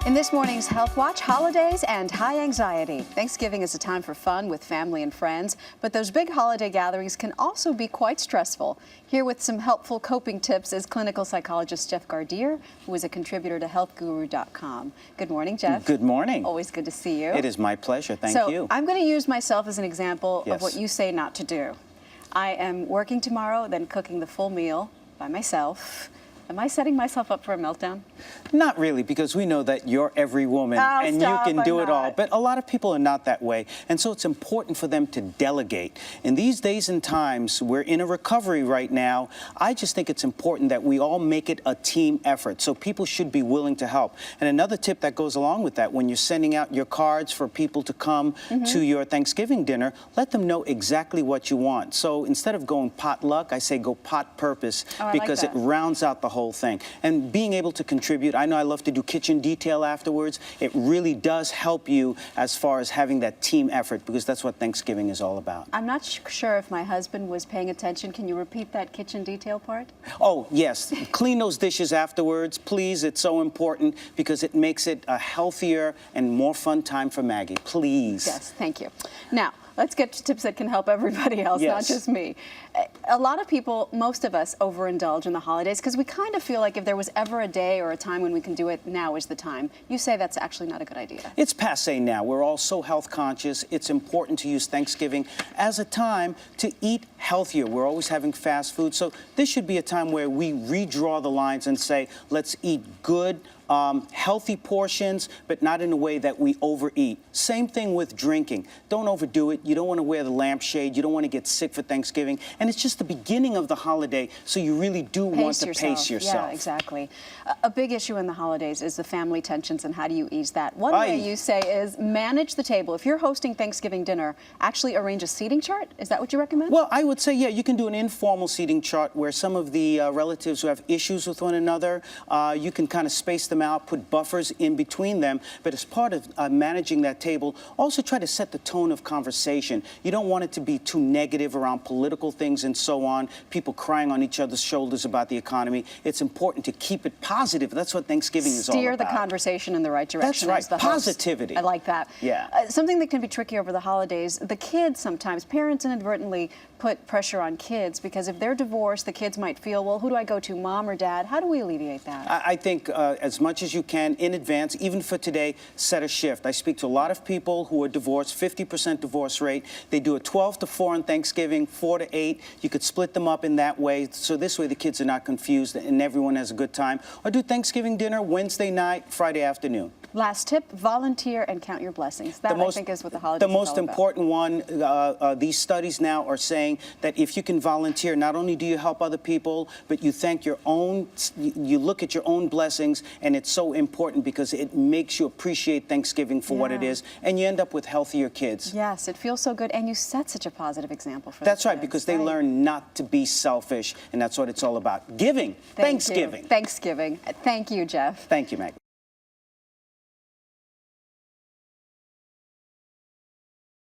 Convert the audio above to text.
In this morning's Health Watch, holidays and high anxiety. Thanksgiving is a time for fun with family and friends, but those big holiday gatherings can also be quite stressful. Here with some helpful coping tips is clinical psychologist Jeff Gardere, who is a contributor to healthguru.com. Good morning, Jeff. Good morning. Always good to see you. It is my pleasure. Thank you. I'm going to use myself as an example of what you say not to do. I am working tomorrow, then cooking the full meal by myself. Am I setting myself up for a meltdown? Not really, because we know that you're every woman and stop, you can do it all. not. But a lot of people are not that way. And so it's important for them to delegate. In these days and times, we're in a recovery right now. I just think it's important that we all make it a team effort. So people should be willing to help. And another tip that goes along with that, when you're sending out your cards for people to come to your Thanksgiving dinner, let them know exactly what you want. So instead of going potluck, I say go pot purpose, because it rounds out the whole thing. And being able to contribute, I know I love to do kitchen detail afterwards. It really does help you as far as having that team effort, because that's what Thanksgiving is all about. I'm not sure if my husband was paying attention. Can you repeat that kitchen detail part? Oh, yes. Clean those dishes afterwards, please. It's so important because it makes it a healthier and more fun time for Maggie. Please. Yes, thank you. Now, let's get to tips that can help everybody else, not just me. A lot of people, most of us, overindulge in the holidays because we kind of feel like if there was ever a day or a time when we can do it, now is the time. You say that's actually not a good idea. It's passé now. We're all so health conscious. It's important to use Thanksgiving as a time to eat healthier. We're always having fast food. So this should be a time where we redraw the lines and say, let's eat good, healthy portions, but not in a way that we overeat. Same thing with drinking. Don't overdo it. You don't want to wear the lampshade. You don't want to get sick for Thanksgiving. And it's just the beginning of the holiday, so you really do want to pace yourself. Yeah, exactly. A big issue in the holidays is the family tensions, and how do you ease that? One way you say is manage the table. If you're hosting Thanksgiving dinner, actually arrange a seating chart. Is that what you recommend? Well, I would say, yeah, you can do an informal seating chart where some of the relatives who have issues with one another, you can kind of space them out, put buffers in between them. But as part of managing that table, also try to set the tone of conversation. You don't want it to be too negative around political things and so on, people crying on each other's shoulders about the economy. It's important to keep it positive. That's what Thanksgiving is all about. Steer the conversation in the right direction. That's right, positivity. I like that. Yeah. Something that can be tricky over the holidays, the kids sometimes, parents inadvertently put pressure on kids because if they're divorced, the kids might feel, well, who do I go to, mom or dad? How do we alleviate that? I think as much as you can in advance, even for today, set a shift. I speak to a lot of people who are divorced, 50% divorce rate. They do a 12 to 4 on Thanksgiving, 4 to 8. You could split them up in that way, so this way the kids are not confused and everyone has a good time. Or do Thanksgiving dinner Wednesday night, Friday afternoon. Last tip, volunteer and count your blessings. That, I think, is what the holidays The most important one, these studies now are saying that if you can volunteer, not only do you help other people, but you thank your own, you look at your own blessings, and it's so important because it makes you appreciate Thanksgiving for what it is, and you end up with healthier kids. Yes, it feels so good, and you set such a positive example for That's right, because they learn not to be selfish, and that's what it's all about. Giving. Thanksgiving. Thanksgiving. Thank you, Jeff. Thank you, Maggie.